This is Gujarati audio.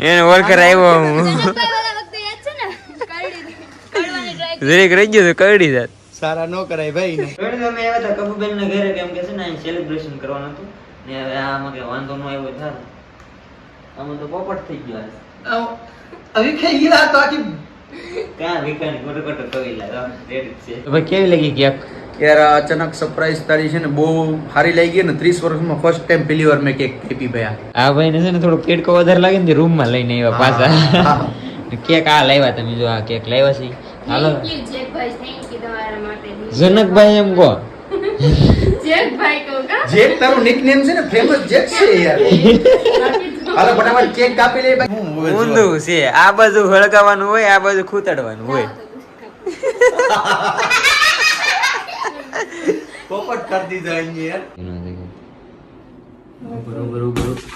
એને ઓળખર આવ્યો હું દરેક રહી ગયો તો કરડી જાત સારા નો કરાય ભાઈ ને અમે આવ્યા હતા કબુબેન ના ઘરે કેમ કે છે ને સેલિબ્રેશન કરવાનું હતું ને હવે આમાં કે વાંધો ન આવ્યો થાય આમાં તો પોપટ થઈ ગયો હવે ખાઈ ગયા તો આખી ક્યાં વિકાની કોટો કોટો કવી લાગે રેડી છે ભાઈ કેવી લાગી કેક યાર અચાનક સરપ્રાઈઝ તારી છે ને બહુ સારી લાગી ને 30 વર્ષમાં ફર્સ્ટ ટાઈમ પહેલી વાર મેં કેક કાપી ભાઈ આ ભાઈ ને છે ને થોડું કેટકો વધારે લાગે ને રૂમ માં લઈને આવ્યા પાછા કેક આ લાવ્યા તમે જો આ કેક લાવ્યા છે હાલો જનકભાઈ એમ કહો જેકભાઈ કહો કા જેક તારું નિકનેમ છે ને ફેમસ જેક છે યાર હાલો ફટાફટ કેક કાપી લે ભાઈ ઊંધું છે આ બાજુ હળગાવાનું હોય આ બાજુ ખૂતાડવાનું હોય પોપટ કરી દીધા અહીંયા યાર બરોબર બરોબર